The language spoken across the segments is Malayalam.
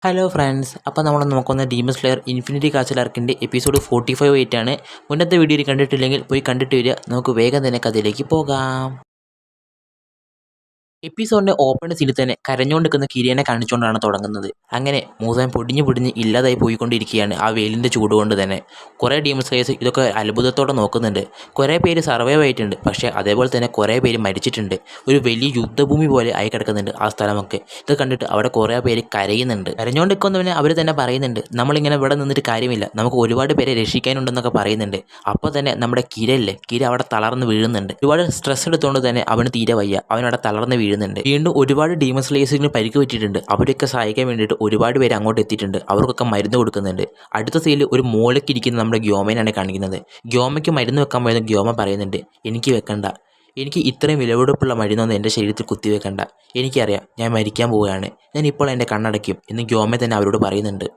ഹലോ ഫ്രണ്ട്സ്, അപ്പോൾ നമ്മൾ നോക്കുന്ന ഡീമൺ സ്ലെയർ ഇൻഫിനിറ്റി കാസൽ ആർക്കിൻ്റെ എപ്പിസോഡ് 45 ആയിട്ടാണ്. മുന്നത്തെ വീഡിയോയിൽ കണ്ടിട്ടില്ലെങ്കിൽ പോയി കണ്ടിട്ട് വരിക. നമുക്ക് വേഗം തന്നെ കഥയിലേക്ക് പോകാം. എപ്പിസോഡിന്റെ ഓപ്പൺ സീനിൽ തന്നെ കരഞ്ഞുകൊണ്ട് നിൽക്കുന്ന കിരിയനെ കാണിച്ചുകൊണ്ടാണ് തുടങ്ങുന്നത്. അങ്ങനെ മൂസാൻ പൊടിഞ്ഞ് ഇല്ലാതായി പോയിക്കൊണ്ടിരിക്കുകയാണ് ആ വെയിലിൻ്റെ ചൂട് കൊണ്ട് തന്നെ. കുറേ ഡീമൺ സ്ലേയേഴ്സ് ഇതൊക്കെ അത്ഭുതത്തോടെ നോക്കുന്നുണ്ട്. കുറേ പേര് സർവൈവ് ആയിട്ടുണ്ട്, പക്ഷേ അതേപോലെ തന്നെ കുറേ പേര് മരിച്ചിട്ടുണ്ട്. ഒരു വലിയ യുദ്ധഭൂമി പോലെ ആയി കിടക്കുന്നുണ്ട് ആ സ്ഥലമൊക്കെ. ഇത് കണ്ടിട്ട് അവിടെ കുറേ പേര് കരയുന്നുണ്ട്. കരഞ്ഞുകൊണ്ട് നിൽക്കുന്നവനെ അവർ തന്നെ പറയുന്നുണ്ട്, നമ്മളിങ്ങനെ ഇവിടെ നിന്നിട്ട് കാര്യമില്ല, നമുക്ക് ഒരുപാട് പേരെ രക്ഷിക്കാനുണ്ടെന്നൊക്കെ പറയുന്നുണ്ട്. അപ്പോൾ തന്നെ നമ്മുടെ കിര അവിടെ തളർന്ന് വീഴുന്നുണ്ട്. ഒരുപാട് സ്ട്രെസ് എടുത്തുകൊണ്ട് തന്നെ അവന് തീരെ വയ്യ, അവനവിടെ തളർന്ന് വീഴുന്നുണ്ട്. വീണ്ടും ഒരുപാട് ഡീമൺ സ്ലേയേഴ്സിന് പരിക്ക് പറ്റിയിട്ടുണ്ട്. അവരൊക്കെ സഹായിക്കാൻ വേണ്ടിയിട്ട് ഒരുപാട് പേര് അങ്ങോട്ട് എത്തിയിട്ടുണ്ട്. അവർക്കൊക്കെ മരുന്ന് കൊടുക്കുന്നുണ്ട്. അടുത്ത സൈഡിൽ ഒരു മൂലയ്ക്ക് ഇരിക്കുന്ന നമ്മുടെ ഗ്യോമേനാണ് കാണിക്കുന്നത്. ഗ്യോമയ്ക്ക് മരുന്ന് വെക്കാൻ പോയത് ഗ്യോമ പറയുന്നുണ്ട്, എനിക്ക് വെക്കണ്ട, എനിക്ക് ഇത്രയും വിലപിടിപ്പുള്ള മരുന്നൊന്നും എൻ്റെ ശരീരത്തിൽ കുത്തിവെക്കണ്ട, എനിക്കറിയാം ഞാൻ മരിക്കാൻ പോവുകയാണ്, ഞാൻ ഇപ്പോൾ എൻ്റെ കണ്ണടയ്ക്കും എന്ന് ഗ്യോമ തന്നെ അവരോട് പറയുന്നുണ്ട്.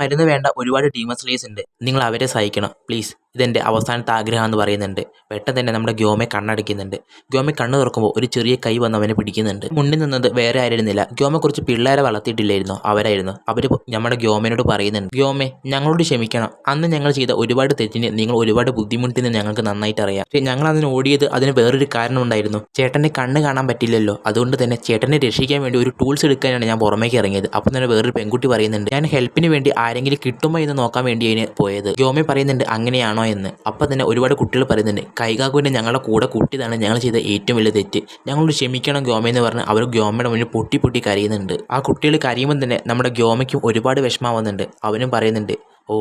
മരുന്ന് വേണ്ട ഒരുപാട് ഡീമൺ സ്ലേയേഴ്സ് ഉണ്ട്, നിങ്ങൾ അവരെ സഹായിക്കണം പ്ലീസ്, ഇതെൻ്റെ അവസാനത്തെ ആഗ്രഹം എന്ന് പറയുന്നുണ്ട്. പെട്ടെന്ന് തന്നെ നമ്മുടെ ഗ്യോമെ കണ്ണടയ്ക്കുന്നുണ്ട്. ഗ്യോമെ കണ്ണ് തുറക്കുമ്പോൾ ഒരു ചെറിയ കൈ വന്ന് അവനെ പിടിക്കുന്നുണ്ട്. മുന്നിൽ നിന്നത് വേറെ ആയിരുന്നില്ല, ഗ്യോമെ കുറച്ച് പിള്ളേരെ വളർത്തിയിട്ടില്ലായിരുന്നു, അവരായിരുന്നു. അവർ നമ്മുടെ ഗ്യോമേനോട് പറയുന്നുണ്ട്, ഗ്യോമെ ഞങ്ങളോട് ക്ഷമിക്കണം, അന്ന് ഞങ്ങൾ ചെയ്ത ഒരുപാട് തെറ്റിന് നിങ്ങൾ ഒരുപാട് ബുദ്ധിമുട്ടിന്ന് ഞങ്ങൾക്ക് നന്നായിട്ട് അറിയാം. പക്ഷേ ഞങ്ങൾ അതിന് ഓടിയത് അതിന് വേറൊരു കാരണം ഉണ്ടായിരുന്നു. ചേട്ടൻ്റെ കണ്ണ് കാണാൻ പറ്റില്ലല്ലോ, അതുകൊണ്ട് തന്നെ ചേട്ടനെ രക്ഷിക്കാൻ വേണ്ടി ഒരു ടൂൾസ് എടുക്കാനാണ് ഞാൻ പുറമേക്ക് ഇറങ്ങിയത്. അപ്പം തന്നെ വേറൊരു പെൺകുട്ടി പറയുന്നുണ്ട്, ഞാൻ ഹെൽപ്പിന് വേണ്ടി ആരെങ്കിലും കിട്ടുമോ എന്ന് നോക്കാൻ വേണ്ടി അതിന് പോയത്. ഗ്യോമെ പറയുന്നുണ്ട്, അങ്ങനെയാണോ എന്ന്. അപ്പം തന്നെ ഒരുപാട് കുട്ടികൾ പറയുന്നുണ്ട്, കൈകാകുവിനെ ഞങ്ങളുടെ കൂടെ കൂട്ടിയതാണ് ഞങ്ങൾ ചെയ്ത ഏറ്റവും വലിയ തെറ്റ്, ഞങ്ങളോട് ക്ഷമിക്കണം ഗ്യോമ എന്ന് പറഞ്ഞ് അവർ ഗ്യോമയുടെ മുന്നിൽ പൊട്ടി കരയുന്നുണ്ട്. ആ കുട്ടികൾ കരയുമ്പോൾ തന്നെ നമ്മുടെ ഗ്യോമയ്ക്കും ഒരുപാട് വിഷമാവുന്നുണ്ട്. അവനും പറയുന്നുണ്ട്, ഓ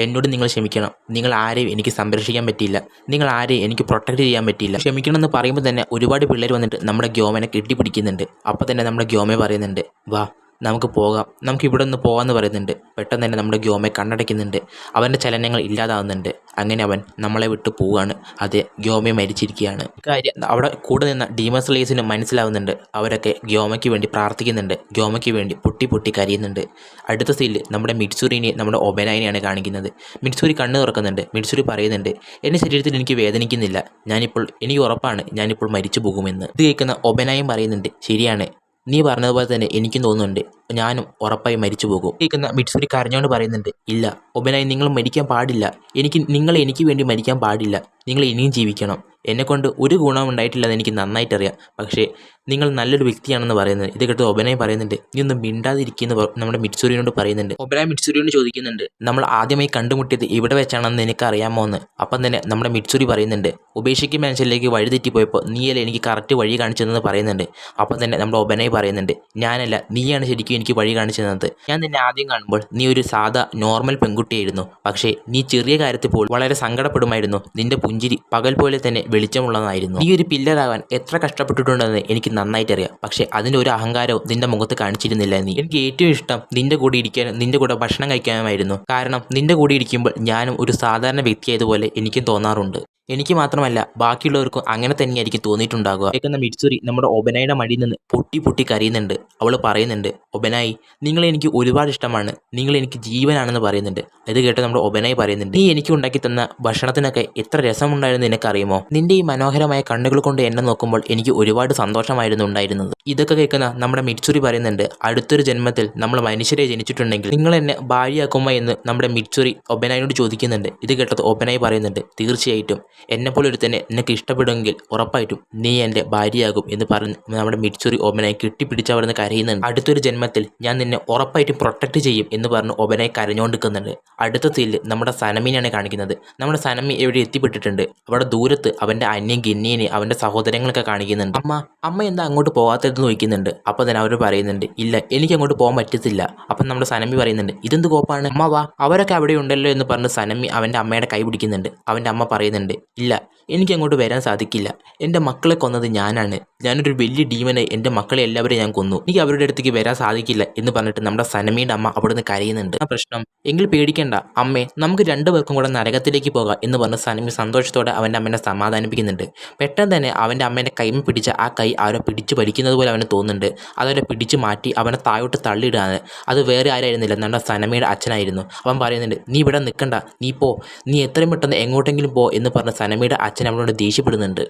എന്നോട് നിങ്ങൾ ക്ഷമിക്കണം, നിങ്ങൾ ആരെയും എനിക്ക് സംരക്ഷിക്കാൻ പറ്റിയില്ല, നിങ്ങൾ ആരെയും എനിക്ക് പ്രൊട്ടക്റ്റ് ചെയ്യാൻ പറ്റിയില്ല, ക്ഷമിക്കണം എന്ന് പറയുമ്പോൾ തന്നെ ഒരുപാട് പിള്ളേർ വന്നിട്ട് നമ്മുടെ ഗ്യോമനെ കെട്ടിപ്പിടിക്കുന്നുണ്ട്. അപ്പോൾ തന്നെ നമ്മുടെ ഗ്യോമ പറയുന്നുണ്ട്, വാ നമുക്ക് പോകാം, നമുക്ക് ഇവിടെ നിന്ന് പോകാമെന്ന് പറയുന്നുണ്ട്. പെട്ടെന്ന് തന്നെ നമ്മുടെ ഗ്യോമെ കണ്ണടയ്ക്കുന്നുണ്ട്. അവൻ്റെ ചലനങ്ങൾ ഇല്ലാതാവുന്നുണ്ട്. അങ്ങനെ അവൻ നമ്മളെ വിട്ട് പോവുകയാണ്. അതെ, ഗ്യോമെ മരിച്ചിരിക്കുകയാണ്. കാര്യം അവിടെ കൂടെ നിന്ന ഡീമൺ സ്ലേയേഴ്സിന് മനസ്സിലാവുന്നുണ്ട്. അവരൊക്കെ ഗ്യോമയ്ക്ക് വേണ്ടി പ്രാർത്ഥിക്കുന്നുണ്ട്, ഗ്യോമയ്ക്ക് വേണ്ടി പൊട്ടി കരയുന്നുണ്ട്. അടുത്ത സീനിൽ നമ്മുടെ മിറ്റ്സൂറിനെ നമ്മുടെ ഒബനായിനെയാണ് കാണിക്കുന്നത്. മിറ്റ്സൂരി കണ്ണ് തുറക്കുന്നുണ്ട്. മിറ്റ്സൂരി പറയുന്നുണ്ട്, എൻ്റെ ശരീരത്തിൽ എനിക്ക് വേദനിക്കുന്നില്ല, എനിക്ക് ഉറപ്പാണ് ഞാനിപ്പോൾ മരിച്ചു പോകുമെന്ന്. ഇത് കേൾക്കുന്ന ഒബനായും പറയുന്നുണ്ട്, ശരിയാണ്, നീ പറഞ്ഞതുപോലെ തന്നെ എനിക്കും തോന്നുന്നുണ്ട്, ഞാനും ഉറപ്പായി മരിച്ചു പോകും. കേൾക്കുന്ന മിറ്റ്സൂരി കരഞ്ഞുകൊണ്ട് പറയുന്നുണ്ട്, ഇല്ല ഒബനായി, നിങ്ങൾ മരിക്കാൻ പാടില്ല, നിങ്ങൾ എനിക്ക് വേണ്ടി മരിക്കാൻ പാടില്ല, നിങ്ങൾ ഇനിയും ജീവിക്കണം, എന്നെക്കൊണ്ട് ഒരു ഗുണവും ഉണ്ടായിട്ടില്ലെന്ന് എനിക്ക് നന്നായിട്ടറിയാം, പക്ഷേ നിങ്ങൾ നല്ലൊരു വ്യക്തിയാണെന്ന് പറയുന്നത്. ഇത് കേട്ട് ഒബനായി പറയുന്നുണ്ട്, നീ ഒന്നും മിണ്ടാതിരിക്കുന്ന നമ്മുടെ മിറ്റ്സൂരിയോട് പറയുന്നുണ്ട്. ഒബനായി മിറ്റ്സൂരിയോട് ചോദിക്കുന്നുണ്ട്, നമ്മൾ ആദ്യമായി കണ്ടുമുട്ടിയത് ഇവിടെ വെച്ചാണെന്ന് എനിക്ക് അറിയാമോ എന്ന്. അപ്പം തന്നെ നമ്മുടെ മിറ്റ്സൂരി പറയുന്നുണ്ട്, ഉപേക്ഷിക്കുന്ന മനുഷ്യരിലേക്ക് വഴിതെറ്റിപ്പോയപ്പോൾ നീയല്ലേ എനിക്ക് കറക്റ്റ് വഴി കാണിച്ചതെന്ന് പറയുന്നുണ്ട്. അപ്പം തന്നെ നമ്മുടെ ഒബനായി പറയുന്നുണ്ട്, ഞാനല്ല, നീയാണ് ശരിക്കും എനിക്ക് വഴി കാണിച്ചു തന്നത്. ഞാൻ നിന്നെ ആദ്യം കാണുമ്പോൾ നീ ഒരു സാധാ നോർമൽ പെൺകുട്ടിയായിരുന്നു, പക്ഷേ നീ ചെറിയ കാര്യത്തിൽ പോലും വളരെ സങ്കടപ്പെടുമായിരുന്നു. നിന്റെ പുഞ്ചിരി പകൽ പോലെ തന്നെ വെളിച്ചമുള്ളതായിരുന്നു. നീ ഒരു പില്ലറാകാൻ എത്ര കഷ്ടപ്പെട്ടിട്ടുണ്ടെന്ന് എനിക്ക് നന്നായിട്ട് അറിയാം, പക്ഷേ അതിൻ്റെ ഒരു അഹങ്കാരവും നിന്റെ മുഖത്ത് കാണിച്ചിരുന്നില്ല നീ. എനിക്ക് ഏറ്റവും ഇഷ്ടം നിന്റെ കൂടെ ഇരിക്കാനും നിന്റെ കൂടെ ഭക്ഷണം കഴിക്കാനുമായിരുന്നു. കാരണം നിന്റെ കൂടെ ഇരിക്കുമ്പോൾ ഞാനും ഒരു സാധാരണ വ്യക്തിയായതുപോലെ എനിക്കും തോന്നാറുണ്ട്. എനിക്ക് മാത്രമല്ല ബാക്കിയുള്ളവർക്കും അങ്ങനെ തന്നെയായിരിക്കും തോന്നിയിട്ടുണ്ടാകുക. കേൾക്കുന്ന മിറ്റ്സൂരി നമ്മുടെ ഒബനായിയുടെ മടിയിൽ നിന്ന് പൊട്ടി കരയുന്നുണ്ട്. അവൾ പറയുന്നുണ്ട്, ഒബനായി, നിങ്ങളെ എനിക്ക് ഒരുപാട് ഇഷ്ടമാണ്, നിങ്ങൾ എനിക്ക് ജീവനാണെന്ന് പറയുന്നുണ്ട്. ഇത് കേട്ട് നമ്മുടെ ഒബനായി പറയുന്നുണ്ട്, നീ എനിക്ക് ഉണ്ടാക്കി തന്ന ഭക്ഷണത്തിനൊക്കെ എത്ര രസമുണ്ടായിരുന്നു നിനക്കറിയുമോ? നിന്റെ ഈ മനോഹരമായ കണ്ണുകൾ കൊണ്ട് എന്നെ നോക്കുമ്പോൾ എനിക്ക് ഒരുപാട് സന്തോഷമായിരുന്നു ഉണ്ടായിരുന്നത്. ഇതൊക്കെ കേൾക്കുന്ന നമ്മുടെ മിറ്റ്സൂരി പറയുന്നുണ്ട്, അടുത്തൊരു ജന്മത്തിൽ നമ്മൾ മനുഷ്യരെ ജനിച്ചിട്ടുണ്ടെങ്കിൽ നിങ്ങൾ എന്നെ ഭാര്യയാക്കുമോ എന്ന് നമ്മുടെ മിറ്റ്സൂരി ഒബനായിനോട് ചോദിക്കുന്നുണ്ട്. ഇത് കേട്ടത് ഒബനായി പറയുന്നുണ്ട്, തീർച്ചയായിട്ടും, എന്നെപ്പോലെ ഒരുത്തന്നെ നിനക്ക് ഇഷ്ടപ്പെടുമെങ്കിൽ ഉറപ്പായിട്ടും നീ എൻ്റെ ഭാര്യയാകും എന്ന് പറഞ്ഞ് നമ്മുടെ മിറ്റ്സൂരി ഒബനായി കെട്ടിപ്പിടിച്ച് അവിടെ നിന്ന് കരയുന്നുണ്ട്. അടുത്തൊരു ജന്മത്തിൽ ഞാൻ നിന്നെ ഉറപ്പായിട്ടും പ്രൊട്ടക്റ്റ് ചെയ്യും എന്ന് പറഞ്ഞ് ഒബനായി കരഞ്ഞുകൊണ്ടിരിക്കുന്നുണ്ട്. അടുത്ത സീനിൽ നമ്മുടെ സനമിനെയാണ് കാണിക്കുന്നത്. നമ്മുടെ സനമി എവിടെ എത്തിപ്പെട്ടിട്ടുണ്ട്. അവിടെ ദൂരത്ത് അവൻ്റെ അന്യം ഗിന്നിയനെ അവൻ്റെ സഹോദരങ്ങളൊക്കെ കാണിക്കുന്നുണ്ട്. അമ്മ എന്താ അങ്ങോട്ട് പോകാത്തതെന്ന് ചോദിക്കുന്നുണ്ട്. അപ്പോൾ തന്നെ അവർ പറയുന്നുണ്ട്, ഇല്ല എനിക്ക് അങ്ങോട്ട് പോകാൻ പറ്റത്തില്ല. അപ്പം നമ്മുടെ സനമി പറയുന്നുണ്ട്, ഇതെന്ത് കോപ്പാണ്, അമ്മ വാ, അവരൊക്കെ അവിടെ ഉണ്ടല്ലോ എന്ന് പറഞ്ഞ് സനമി അവൻ്റെ അമ്മയുടെ കൈ പിടിക്കുന്നുണ്ട്. അവൻ്റെ അമ്മ പറയുന്നുണ്ട്, ഇല്ല എനിക്ക് അങ്ങോട്ട് വരാൻ സാധിക്കില്ല, എൻ്റെ മക്കളെ കൊന്നത് ഞാനാണ്, ഞാനൊരു വലിയ ഡീമനായി എൻ്റെ മക്കളെ എല്ലാവരെയും ഞാൻ കൊന്നു, എനിക്ക് അവരുടെ അടുത്തേക്ക് വരാൻ സാധിക്കില്ല എന്ന് പറഞ്ഞിട്ട് നമ്മുടെ സനമിയുടെ അമ്മ അവിടെ നിന്ന് കരയുന്നുണ്ട്. ആ പ്രശ്നം എങ്കിൽ പേടിക്കേണ്ട അമ്മേ, നമുക്ക് രണ്ടുപേർക്കും കൂടെ നരകത്തിലേക്ക് പോകാം എന്ന് പറഞ്ഞ് സനമി സന്തോഷത്തോടെ അവൻ്റെ അമ്മേനെ സമാധാനിപ്പിക്കുന്നുണ്ട്. പെട്ടെന്ന് തന്നെ അവൻ്റെ അമ്മേൻ്റെ കൈമ പിടിച്ച ആ കൈ ആരോ പിടിച്ച് വലിക്കുന്നത് പോലെ അവന് തോന്നുന്നുണ്ട്. അതവരെ പിടിച്ച് മാറ്റി അവനെ താഴോട്ട് തള്ളിയിടാണ്. അത് വേറെ ആരായിരുന്നില്ല, നമ്മുടെ സനമിയുടെ അച്ഛനായിരുന്നു. അവൻ പറയുന്നുണ്ട്, നീ ഇവിടെ നിൽക്കണ്ട, നീ എത്രയും പെട്ടെന്ന് എങ്ങോട്ടെങ്കിലും പോ എന്ന് പറഞ്ഞ് സനമിയുടെ അച്ഛൻ അവനോട് ദേഷ്യപ്പെടുന്നുണ്ട്.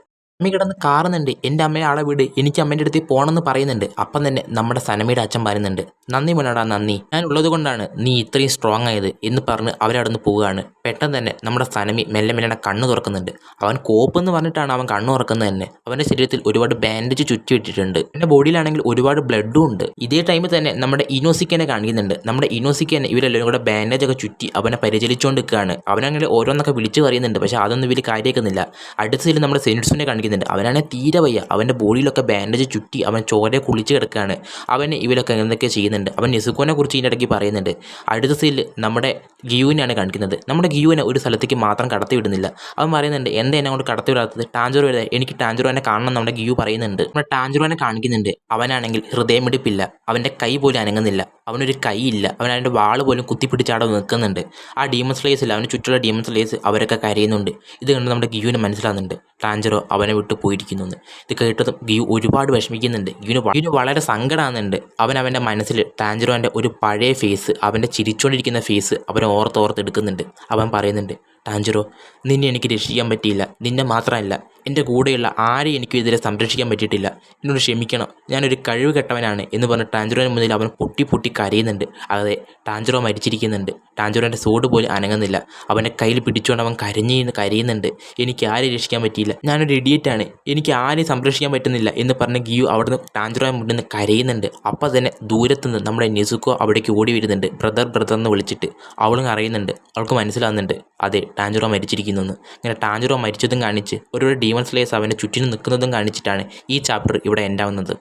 അമ്മ കിടന്ന് കാറുന്നുണ്ട്, എൻ്റെ അമ്മയെ ആളെ വിട്, എനിക്ക് അമ്മേൻ്റെ അടുത്ത് പോകണമെന്ന് പറയുന്നുണ്ട്. അപ്പം തന്നെ നമ്മുടെ സനമയുടെ അച്ഛൻ പറയുന്നുണ്ട്, നന്ദി മോനടാ നന്ദി, ഞാൻ ഉള്ളത് കൊണ്ടാണ് നീ ഇത്രയും സ്ട്രോങ് ആയത് എന്ന് പറഞ്ഞ് അവരവിടെ നിന്ന് പോവുകയാണ്. പെട്ടെന്ന് തന്നെ നമ്മുടെ സനമി മെല്ലെ മെല്ലെ കണ്ണ് തുറക്കുന്നുണ്ട്. അവൻ കോപ്പെന്ന് പറഞ്ഞിട്ടാണ് അവൻ കണ്ണ് തുറക്കുന്നത് തന്നെ. അവൻ്റെ ശരീരത്തിൽ ഒരുപാട് ബാൻഡേജ് ചുറ്റി ഇട്ടിട്ടുണ്ട്. അവൻ്റെ ബോഡിയിലാണെങ്കിൽ ഒരുപാട് ബ്ലഡും ഉണ്ട്. ഇതേ ടൈമിൽ തന്നെ നമ്മുടെ ഇനോസിക്കനെ കാണിക്കുന്നുണ്ട്. നമ്മുടെ ഇനോസിക്കനെ ഇവരെല്ലാവരും കൂടെ ബാൻഡേജ് ഒക്കെ ചുറ്റി അവനെ പരിചരിച്ചുകൊണ്ട് നിൽക്കുകയാണ്. അവനങ്ങനെ ഓരോന്നൊക്കെ വിളിച്ച് പറയുന്നുണ്ട്, പക്ഷേ അതൊന്നും വലിയ കാര്യമാക്കുന്നില്ല. അടുത്ത സൈഡിൽ നമ്മുടെ സെൻസുവിനെ കാണിക്കുന്നുണ്ട്. അവനാണെങ്കിൽ തീരെ വയ്യ, അവൻ്റെ ബോഡിയിലൊക്കെ ബാൻഡേജ് ചുറ്റി അവൻ ചോരയെ കുളിച്ച് കിടക്കുകയാണ്. അവനെ ഇവരൊക്കെ എന്തൊക്കെ ചെയ്യുന്നുണ്ട്. അവൻ നെസുക്കോനെ കുറിച്ച് ഇതിൻ്റെ ഇടയ്ക്ക് പറയുന്നുണ്ട്. അടുത്ത സൈഡിൽ നമ്മുടെ ഗിയുവിനെയാണ് കാണിക്കുന്നത്. നമ്മുടെ ഗിയുവിനെ ഒരു സ്ഥലത്തേക്ക് മാത്രം കടത്തി വിടുന്നില്ല. അവൻ പറയുന്നുണ്ട്, എന്താ എന്നെ കൊണ്ട് കടത്തി വിടാത്തത്, ടാഞ്ചറോ വരുന്നത്, എനിക്ക് ടാഞ്ചറോനെ കാണണം നമ്മുടെ ഗിയു പറയുന്നുണ്ട്. നമ്മുടെ ടാഞ്ചറോനെ കാണിക്കുന്നുണ്ട്. അവനാണെങ്കിൽ ഹൃദയമിടിപ്പില്ല, അവൻ്റെ കൈ പോലും അനങ്ങുന്നില്ല, അവനൊരു കൈയില്ല, അവൻ അവൻ്റെ വാള് പോലും കുത്തിപ്പിടിച്ച് അവിടെ നിൽക്കുന്നുണ്ട്. ആ ഡീമൺ സ്ലേയേഴ്സിൽ അവന് ചുറ്റുള്ള ഡീമൺ സ്ലേയേഴ്സ് അവരൊക്കെ കരയുന്നുണ്ട്. ഇത് കണ്ട് നമ്മുടെ ഗിയുവിന് മനസ്സിലാകുന്നുണ്ട് ടാഞ്ചറോ അവനെ വിട്ട് പോയിരിക്കുന്നു എന്ന്. ഇത് കേട്ടതും ഗിയു ഒരുപാട് വിഷമിക്കുന്നുണ്ട്. ഗിയുവിന് വളരെ സങ്കടമാകുന്നുണ്ട്. അവൻ്റെ മനസ്സിൽ ടാഞ്ചറോൻ്റെ ഒരു പഴയ ഫേസ്, അവൻ്റെ ചിരിച്ചുകൊണ്ടിരിക്കുന്ന ഫേസ് അവൻ ഓർത്തെടുക്കുന്നുണ്ട്. അവൻ പറയുന്നുണ്ട്, ടാഞ്ചറോ, നിന്നെ എനിക്ക് രക്ഷിക്കാൻ പറ്റിയില്ല, നിന്നെ മാത്രമല്ല എൻ്റെ കൂടെയുള്ള ആരെയും എനിക്ക് ഇതിനെ സംരക്ഷിക്കാൻ പറ്റിയിട്ടില്ല, എന്നോട് ക്ഷമിക്കണം, ഞാനൊരു കഴിവ് കെട്ടവനാണ് എന്ന് പറഞ്ഞ് ടാഞ്ചറോന് മുന്നിൽ അവൻ പൊട്ടി പൊട്ടി കരയുന്നുണ്ട്. അതെ, ടാഞ്ചറോ മരിച്ചിരിക്കുന്നുണ്ട്. ടാഞ്ചറോൻ്റെ സോഡ് പോലും അനങ്ങുന്നില്ല. അവൻ്റെ കയ്യിൽ പിടിച്ചുകൊണ്ട് അവൻ കരയുന്നുണ്ട്. എനിക്ക് ആരെയും രക്ഷിക്കാൻ പറ്റിയില്ല, ഞാനൊരു ഇഡിയറ്റാണ്, എനിക്ക് ആരെയും സംരക്ഷിക്കാൻ പറ്റുന്നില്ല എന്ന് പറഞ്ഞ് ഗിയു അവിടുന്ന് ടാഞ്ചറോയെ മുന്നിൽ നിന്ന് കരയുന്നുണ്ട്. അപ്പോൾ തന്നെ ദൂരത്തുനിന്ന് നമ്മുടെ നെസുക്കോ അവിടേക്ക് ഓടി വരുന്നുണ്ട്, ബ്രദർ എന്ന് വിളിച്ചിട്ട്. അവളും അറിയുന്നുണ്ട്, അവൾക്ക് മനസ്സിലാകുന്നുണ്ട്, അതെ ടാഞ്ചറോ മരിച്ചിരിക്കുന്നു. ഇങ്ങനെ ടാഞ്ചറോ മരിച്ചതും കാണിച്ച് ഒരു ഡീമൺ സ്ലേയേഴ്സ് അവൻ്റെ ചുറ്റിനും നിൽക്കുന്നതും കാണിച്ചിട്ടാണ് ഈ ചാപ്റ്റർ ഇവിടെ എൻഡ് ആവുന്നത്.